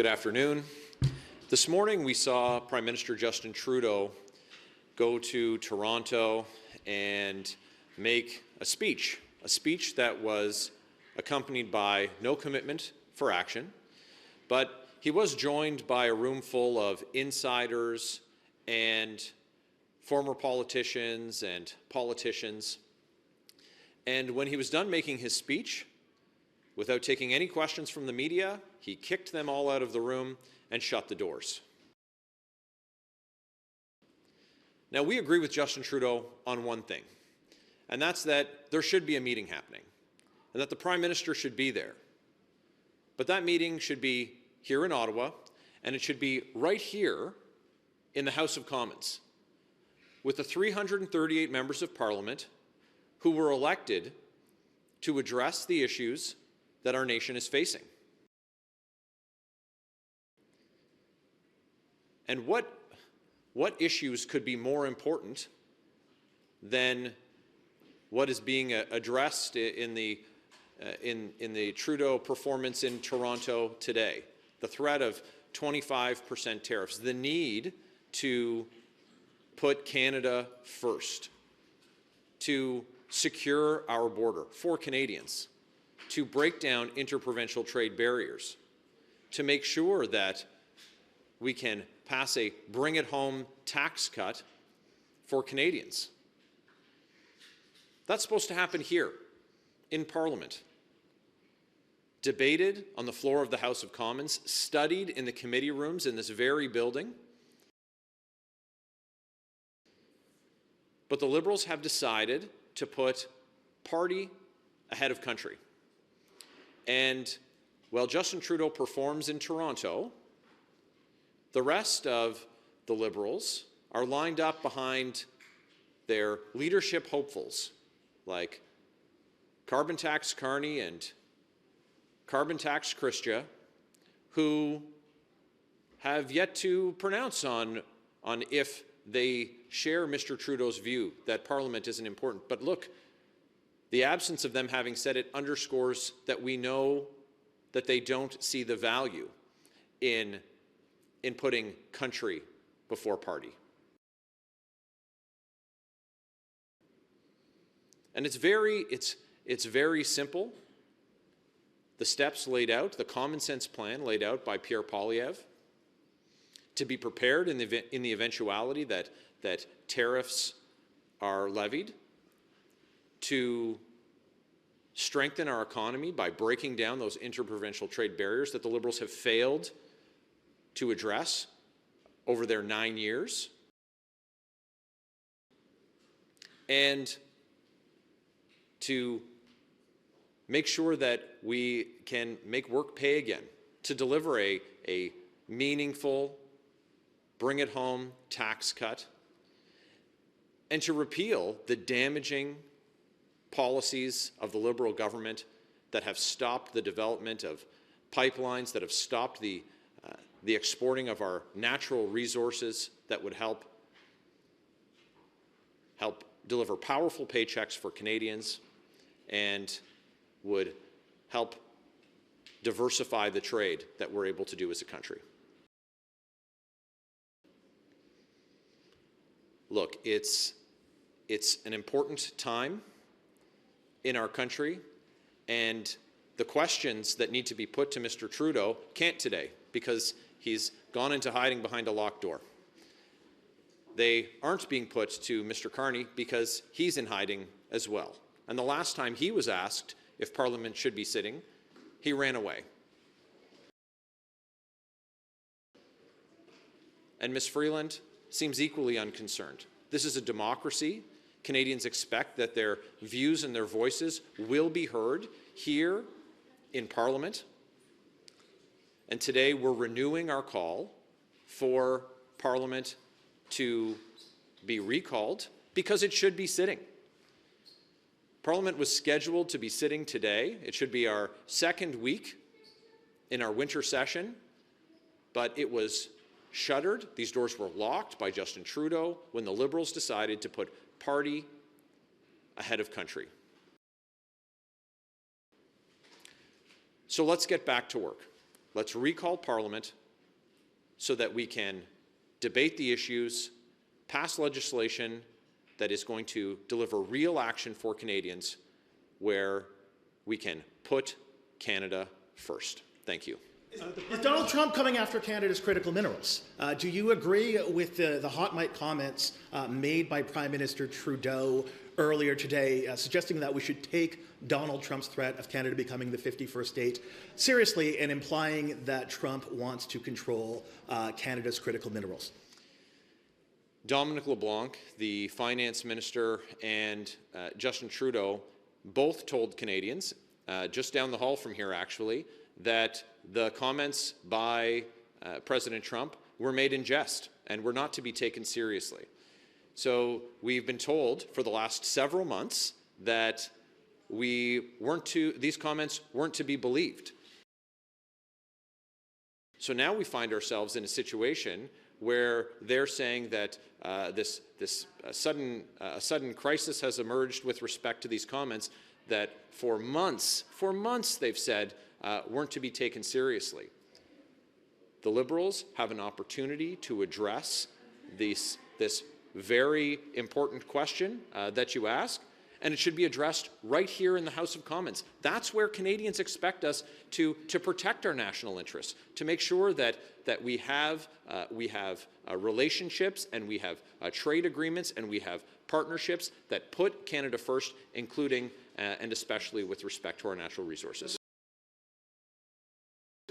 Good afternoon. This morning we saw Prime Minister Justin Trudeau go to Toronto and make a speech that was accompanied by no commitment for action, but he was joined by a room full of insiders and former politicians and politicians. And when he was done making his speech, without taking any questions from the media, he kicked them all out of the room and shut the doors. Now, we agree with Justin Trudeau on one thing, and that's that there should be a meeting happening, and that the Prime Minister should be there. But that meeting should be here in Ottawa, and it should be right here in the House of Commons, with the 338 members of Parliament who were elected to address the issues that our nation is facing. And what issues could be more important than what is being addressed in the Trudeau performance in Toronto today? The threat of 25% tariffs, the need to put Canada first, to secure our border for Canadians, to break down interprovincial trade barriers, to make sure that we can pass a bring-it-home tax cut for Canadians. That's supposed to happen here in Parliament, debated on the floor of the House of Commons, studied in the committee rooms in this very building. But the Liberals have decided to put party ahead of country. And while Justin Trudeau performs in Toronto, the rest of the Liberals are lined up behind their leadership hopefuls like Carbon Tax Carney and Carbon Tax Christia, who have yet to pronounce on if they share Mr. Trudeau's view that Parliament isn't important. But look, the absence of them having said it underscores that we know that they don't see the value in putting country before party. And it's very simple. The steps laid out, the common sense plan laid out by Pierre Poilievre, to be prepared in the eventuality that tariffs are levied, to strengthen our economy by breaking down those interprovincial trade barriers that the Liberals have failed to address over their 9 years, and to make sure that we can make work pay again, to deliver a meaningful, bring-it-home tax cut, and to repeal the damaging policies of the Liberal government that have stopped the development of pipelines, that have stopped the exporting of our natural resources that would help deliver powerful paychecks for Canadians and would help diversify the trade that we're able to do as a country. Look, it's an important time in our country, and the questions that need to be put to Mr. Trudeau can't today because he's gone into hiding behind a locked door. They aren't being put to Mr. Carney because he's in hiding as well. And the last time he was asked if Parliament should be sitting, he ran away. And Ms. Freeland seems equally unconcerned. This is a democracy. Canadians expect that their views and their voices will be heard here in Parliament. And today we're renewing our call for Parliament to be recalled because it should be sitting. Parliament was scheduled to be sitting today. It should be our second week in our winter session, but it was shuttered. These doors were locked by Justin Trudeau when the Liberals decided to put party ahead of country. So let's get back to work. let's recall Parliament so that we can debate the issues, pass legislation that is going to deliver real action for Canadians, where we can put Canada first. Thank you. Is Donald Trump coming after Canada's critical minerals? Do you agree with the hot mic comments made by Prime Minister Trudeau earlier today, suggesting that we should take Donald Trump's threat of Canada becoming the 51st state seriously, and implying that Trump wants to control Canada's critical minerals? Dominic LeBlanc, the finance minister, and Justin Trudeau both told Canadians, just down the hall from here actually, that the comments by President Trump were made in jest and were not to be taken seriously. So we've been told for the last several months that these comments weren't to be believed. So now we find ourselves in a situation where they're saying that this sudden crisis has emerged with respect to these comments that for months they've said weren't to be taken seriously. The Liberals have an opportunity to address this very important question that you ask, and it should be addressed right here in the House of Commons. That's where Canadians expect us to protect our national interests, to make sure that we have relationships, and we have trade agreements, and we have partnerships that put Canada first, including and especially with respect to our natural resources.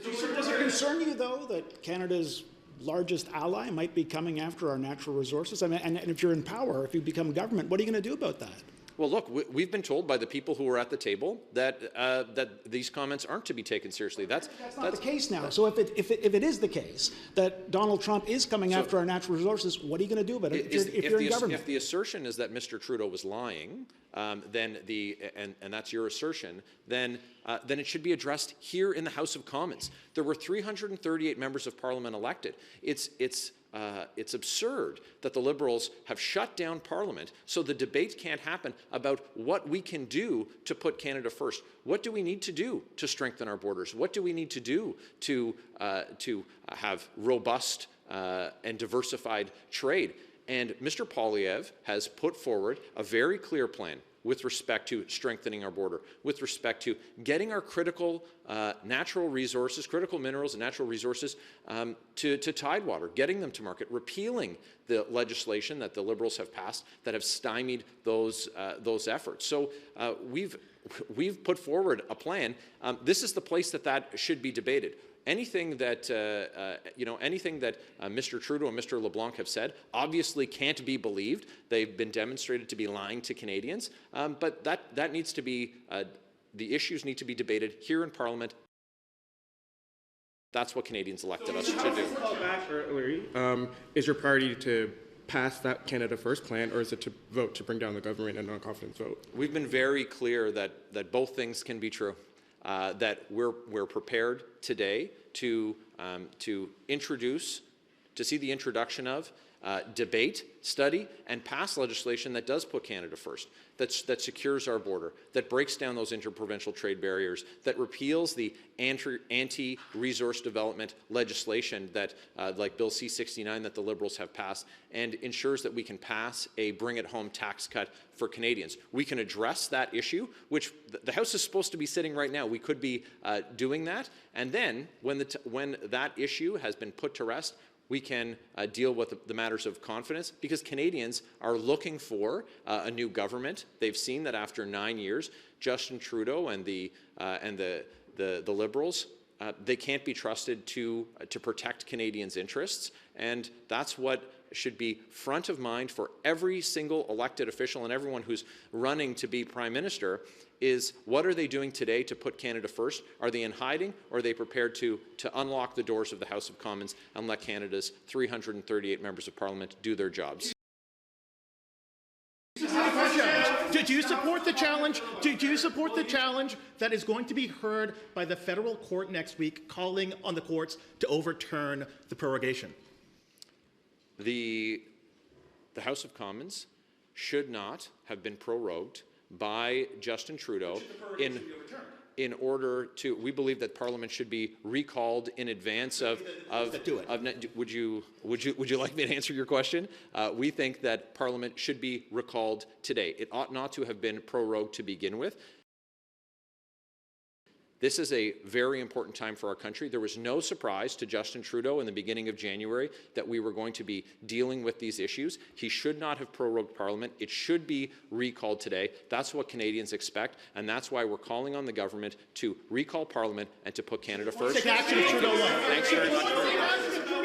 Does it concern you, though, that Canada's largest ally might be coming after our natural resources? I mean, and if you're in power, if you become government, what are you going to do about that? Well, look, we've been told by the people who were at the table that that these comments aren't to be taken seriously. That's not the case now. So if it is the case that Donald Trump is coming after our natural resources, what are you going to do about it if you're in government? If the assertion is that Mr. Trudeau was lying, then and that's your assertion, then it should be addressed here in the House of Commons. There were 338 members of Parliament elected. It's absurd that the Liberals have shut down Parliament so the debate can't happen about what we can do to put Canada first. What do we need to do to strengthen our borders? What do we need to do to have robust and diversified trade? And Mr. Poilievre has put forward a very clear plan with respect to strengthening our border, with respect to getting our critical natural resources, critical minerals and natural resources to Tidewater, getting them to market, repealing the legislation that the Liberals have passed that have stymied those efforts. So we've put forward a plan. This is the place that should be debated. Anything that Mr. Trudeau and Mr. LeBlanc have said obviously can't be believed. They've been demonstrated to be lying to Canadians. But that needs to be the issues need to be debated here in Parliament. That's what Canadians elected us to do. Is your party to pass that Canada First plan, or is it to vote to bring down the government in a non-confidence vote? We've been very clear that both things can be true. That we're prepared today to see the introduction of, debate, study, and pass legislation that does put Canada first, that secures our border, that breaks down those interprovincial trade barriers, that repeals the anti-resource development legislation that, like Bill C-69 that the Liberals have passed, and ensures that we can pass a bring-it-home tax cut for Canadians. We can address that issue, which the House is supposed to be sitting right now. We could be doing that, and then when that issue has been put to rest, we can deal with the matters of confidence, because Canadians are looking for a new government. They've seen that after 9 years, Justin Trudeau and the Liberals, they can't be trusted to protect Canadians' interests, and that's what should be front of mind for every single elected official and everyone who's running to be Prime Minister. Is what are they doing today to put Canada first? Are they in hiding, or are they prepared to unlock the doors of the House of Commons and let Canada's 338 members of Parliament do their jobs? Do you support the challenge? Do you support the challenge that is going to be heard by the federal court next week, calling on the courts to overturn the prorogation? The House of Commons should not have been prorogued by Justin Trudeau in order to, we believe that Parliament should be recalled in advance of Do it. would you like me to answer your question? We think that Parliament should be recalled today. It ought not to have been prorogued to begin with. This is a very important time for our country. There was no surprise to Justin Trudeau in the beginning of January that we were going to be dealing with these issues. He should not have prorogued Parliament. It should be recalled today. That's what Canadians expect, and that's why we're calling on the government to recall Parliament and to put Canada first. Take action if Trudeau won. Thanks very much.